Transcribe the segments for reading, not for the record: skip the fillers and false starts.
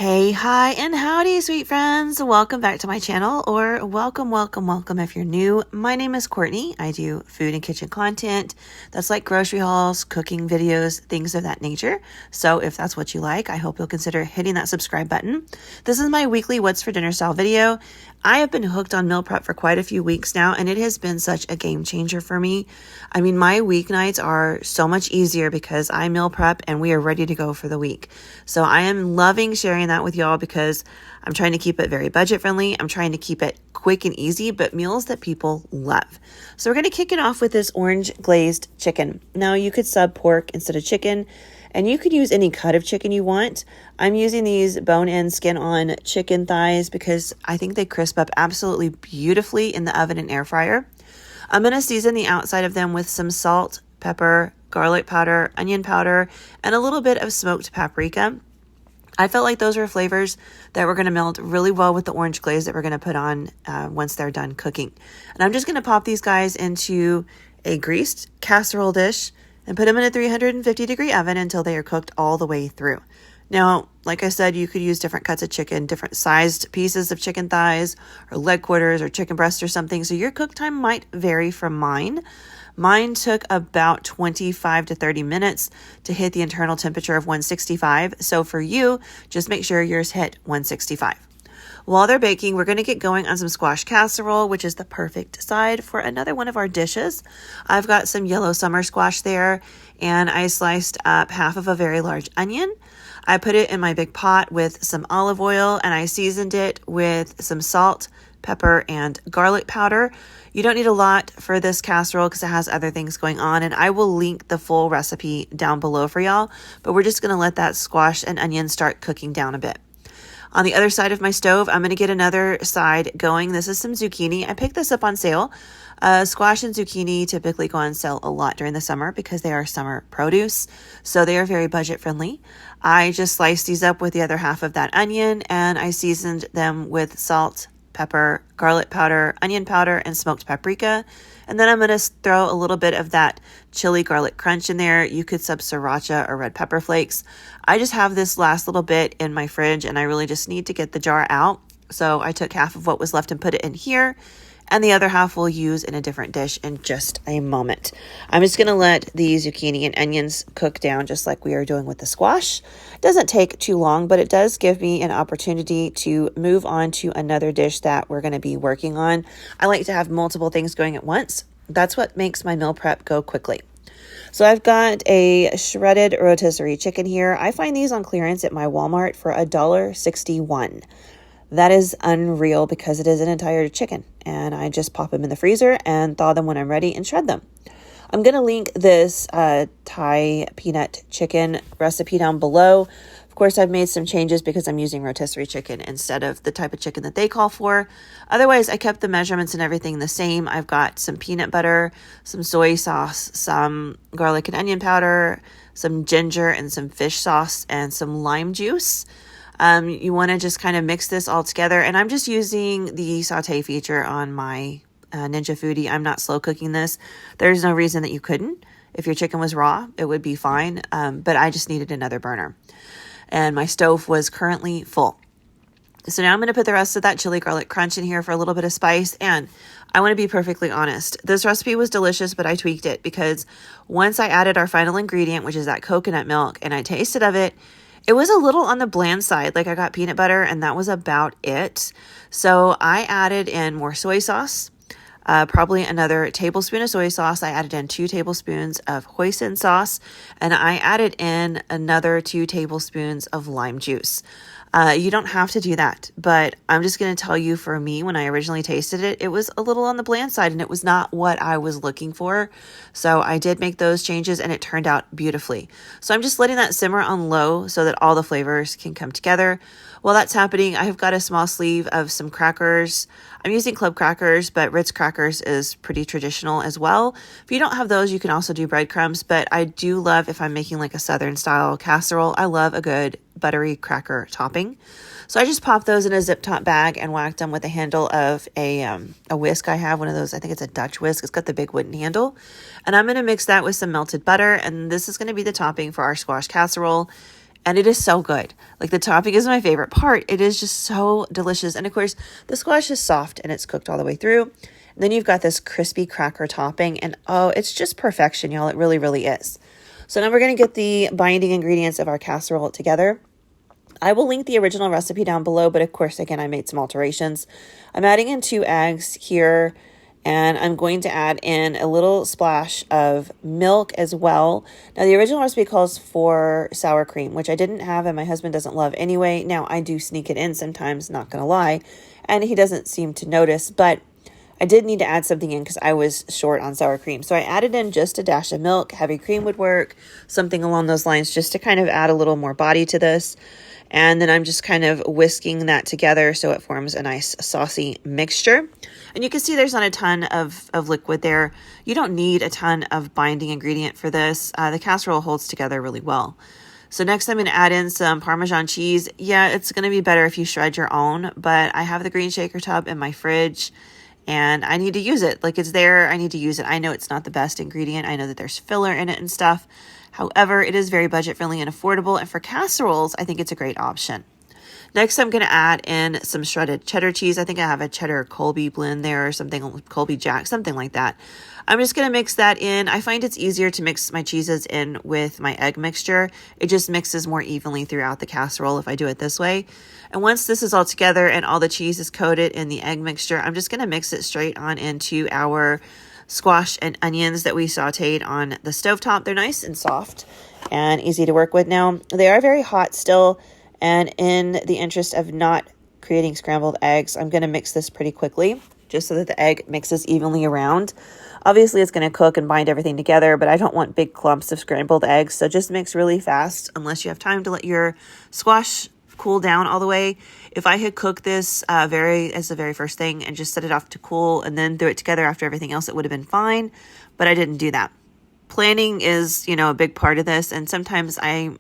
Hey, hi, and howdy, sweet friends. Welcome back to my channel, or welcome if you're new. My name is Courtney. I do food and kitchen content. That's like grocery hauls, cooking videos, things of that nature. So if that's what you like, I hope you'll consider hitting that subscribe button. This is my weekly What's for Dinner style video. I have been hooked on meal prep for quite a few weeks now, and it has been such a game changer for me. I mean, my weeknights are so much easier because I meal prep and we are ready to go for the week. So I am loving sharing that with y'all because I'm trying to keep it very budget friendly. I'm trying to keep it quick and easy, but meals that people love. So we're going to kick it off with this orange glazed chicken. Now you could sub pork instead of chicken, and you could use any cut of chicken you want. I'm using these bone-in, skin-on chicken thighs because I think they crisp up absolutely beautifully in the oven and air fryer. I'm going to season the outside of them with some salt, pepper, garlic powder, onion powder, and a little bit of smoked paprika. I felt like those were flavors that were going to meld really well with the orange glaze that we're going to put on once they're done cooking. And I'm just going to pop these guys into a greased casserole dish and put them in a 350-degree oven until they are cooked all the way through. Now, like I said, you could use different cuts of chicken, different sized pieces of chicken thighs or leg quarters or chicken breast or something. So your cook time might vary from mine. Mine took about 25 to 30 minutes to hit the internal temperature of 165. So for you, just make sure yours hit 165. While they're baking, we're going to get going on some squash casserole, which is the perfect side for another one of our dishes. I've got some yellow summer squash there, and I sliced up half of a very large onion. I put it in my big pot with some olive oil, and I seasoned it with some salt, pepper, and garlic powder. You don't need a lot for this casserole because it has other things going on, and I will link the full recipe down below for y'all, but we're just going to let that squash and onion start cooking down a bit. On the other side of my stove, I'm going to get another side going. This is some zucchini. I picked this up on sale. Squash and zucchini typically go on sale a lot during the summer because they are summer produce, so they are very budget friendly. I just sliced these up with the other half of that onion, and I seasoned them with salt, pepper, garlic powder, onion powder, and smoked paprika. And then I'm going to throw a little bit of that chili garlic crunch in there. You could sub sriracha or red pepper flakes. I just have this last little bit in my fridge, and I really just need to get the jar out. So I took half of what was left and put it in here, and the other half we'll use in a different dish in just a moment. I'm just going to let the zucchini and onions cook down just like we are doing with the squash. It doesn't take too long, but it does give me an opportunity to move on to another dish that we're going to be working on. I like to have multiple things going at once. That's what makes my meal prep go quickly. So I've got a shredded rotisserie chicken here. I find these on clearance at my Walmart for $1.61. That is unreal because it is an entire chicken, and I just pop them in the freezer and thaw them when I'm ready and shred them. I'm going to link this Thai peanut chicken recipe down below. Of course, I've made some changes because I'm using rotisserie chicken instead of the type of chicken that they call for. Otherwise, I kept the measurements and everything the same. I've got some peanut butter, some soy sauce, some garlic and onion powder, some ginger and some fish sauce, and some lime juice. You want to just kind of mix this all together. And I'm just using the saute feature on my Ninja Foodie. I'm not slow cooking this. There's no reason that you couldn't. If your chicken was raw, it would be fine. But I just needed another burner. And my stove was currently full. So now I'm going to put the rest of that chili garlic crunch in here for a little bit of spice. And I want to be perfectly honest. This recipe was delicious, but I tweaked it because once I added our final ingredient, which is that coconut milk, and I tasted of it, it was a little on the bland side. Like I got peanut butter and that was about it. So I added in more soy sauce, probably another tablespoon of soy sauce. I added in 2 tablespoons of hoisin sauce, and I added in another 2 tablespoons of lime juice. You don't have to do that, but I'm just going to tell you, for me, when I originally tasted it, it was a little on the bland side and it was not what I was looking for. So I did make those changes and it turned out beautifully. So I'm just letting that simmer on low so that all the flavors can come together. While that's happening, I've got a small sleeve of some crackers. I'm using club crackers, but Ritz crackers is pretty traditional as well. If you don't have those, you can also do breadcrumbs, but I do love, if I'm making like a Southern style casserole, I love a good buttery cracker topping. So I just popped those in a zip top bag and whacked them with the handle of a whisk. I have one of those. I think it's a Dutch whisk. It's got the big wooden handle. And I'm going to mix that with some melted butter. And this is going to be the topping for our squash casserole. And it is so good. Like, the topping is my favorite part. It is just so delicious. And of course, the squash is soft and it's cooked all the way through. And then you've got this crispy cracker topping, and oh, it's just perfection, y'all. It really, really is. So now we're going to get the binding ingredients of our casserole together. I will link the original recipe down below, but of course, again, I made some alterations. I'm adding in 2 eggs here, and I'm going to add in a little splash of milk as well. Now, the original recipe calls for sour cream, which I didn't have and my husband doesn't love anyway. Now, I do sneak it in sometimes, not going to lie, and he doesn't seem to notice, but I did need to add something in because I was short on sour cream. So I added in just a dash of milk. Heavy cream would work, something along those lines, just to kind of add a little more body to this. And then I'm just kind of whisking that together so it forms a nice saucy mixture. And you can see there's not a ton of liquid there. You don't need a ton of binding ingredient for this. The casserole holds together really well. So next I'm going to add in some Parmesan cheese. Yeah, it's going to be better if you shred your own, but I have the green shaker tub in my fridge and I need to use it. Like, it's there, I need to use it. I know it's not the best ingredient. I know that there's filler in it and stuff. However, it is very budget friendly and affordable. And for casseroles, I think it's a great option. Next, I'm going to add in some shredded cheddar cheese. I think I have a cheddar Colby blend there or something, Colby Jack, something like that. I'm just going to mix that in. I find it's easier to mix my cheeses in with my egg mixture. It just mixes more evenly throughout the casserole if I do it this way. And once this is all together and all the cheese is coated in the egg mixture, I'm just going to mix it straight on into our squash and onions that we sauteed on the stovetop. They're nice and soft and easy to work with now. They are very hot still, and in the interest of not creating scrambled eggs, I'm going to mix this pretty quickly just so that the egg mixes evenly around. Obviously, it's going to cook and bind everything together, but I don't want big clumps of scrambled eggs, so just mix really fast unless you have time to let your squash cool down all the way. If I had cooked this as the very first thing and just set it off to cool and then threw it together after everything else, it would have been fine, but I didn't do that. Planning is, a big part of this, and sometimes I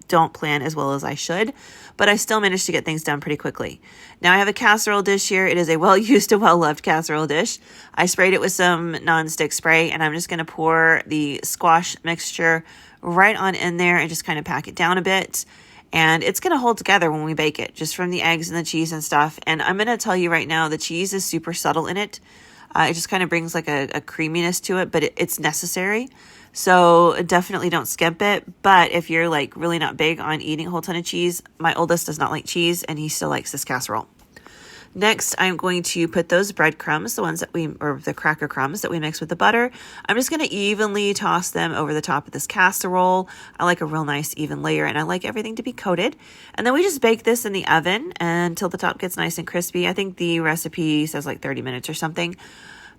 don't plan as well as I should, but I still managed to get things done pretty quickly. Now I have a casserole dish here. It is a well-used and well-loved casserole dish. I sprayed it with some non-stick spray, and I'm just going to pour the squash mixture right on in there and just kind of pack it down a bit. And it's going to hold together when we bake it, just from the eggs and the cheese and stuff. And I'm going to tell you right now, the cheese is super subtle in it. It just kind of brings like a creaminess to it, but it's necessary. So definitely don't skip it. But if you're like really not big on eating a whole ton of cheese, my oldest does not like cheese and he still likes this casserole. Next, I'm going to put those breadcrumbs, the cracker crumbs that we mix with the butter. I'm just going to evenly toss them over the top of this casserole. I like a real nice even layer, and I like everything to be coated. And then we just bake this in the oven until the top gets nice and crispy. I think the recipe says like 30 minutes or something,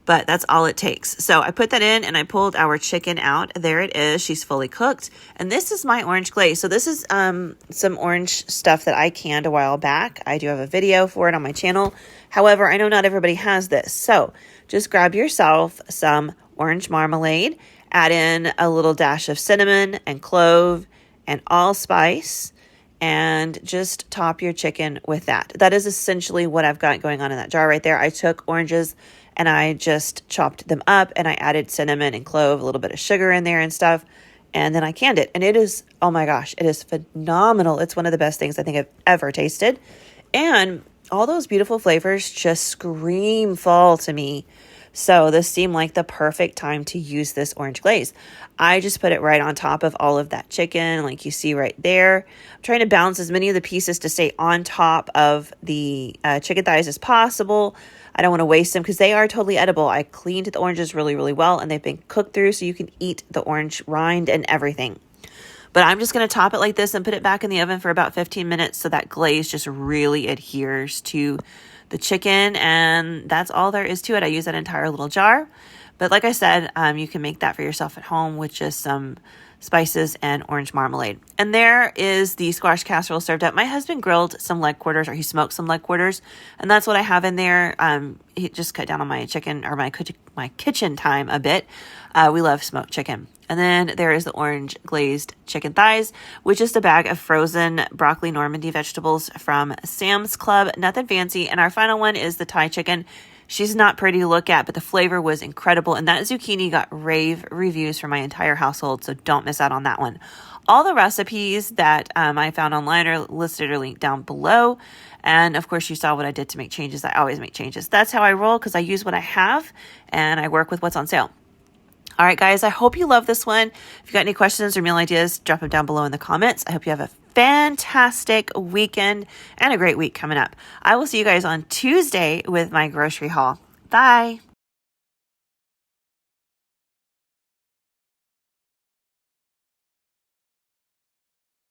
but that's all it takes. So I put that in and I pulled our chicken out. There it is. She's fully cooked. And this is my orange glaze. So this is some orange stuff that I canned a while back. I do have a video for it on my channel. However, I know not everybody has this. So just grab yourself some orange marmalade, add in a little dash of cinnamon and clove and allspice, and just top your chicken with that. That is essentially what I've got going on in that jar right there. I took oranges and I just chopped them up and I added cinnamon and clove, a little bit of sugar in there and stuff. And then I canned it. And it is, oh my gosh, it is phenomenal. It's one of the best things I think I've ever tasted. And all those beautiful flavors just scream fall to me. So this seemed like the perfect time to use this orange glaze. I just put it right on top of all of that chicken, like you see right there. I'm trying to balance as many of the pieces to stay on top of the chicken thighs as possible. I don't want to waste them because they are totally edible. I cleaned the oranges really, really well, and they've been cooked through so you can eat the orange rind and everything. But I'm just going to top it like this and put it back in the oven for about 15 minutes so that glaze just really adheres to the chicken, and that's all there is to it. I use that entire little jar. But like I said, you can make that for yourself at home with just some spices and orange marmalade. And there is the squash casserole served up. My husband grilled some leg quarters, or he smoked some leg quarters, and that's what I have in there. He just cut down on my chicken, or my kitchen time a bit. We love smoked chicken. And then there is the orange glazed chicken thighs, with just a bag of frozen broccoli Normandy vegetables from Sam's Club. Nothing fancy. And our final one is the Thai chicken. She's not pretty to look at, but the flavor was incredible. And that zucchini got rave reviews from my entire household, so don't miss out on that one. All the recipes that I found online are listed or linked down below. And of course, you saw what I did to make changes. I always make changes. That's how I roll because I use what I have and I work with what's on sale. All right, guys, I hope you love this one. If you got any questions or meal ideas, drop them down below in the comments. I hope you have a fantastic weekend and a great week coming up. I will see you guys on Tuesday with my grocery haul. Bye.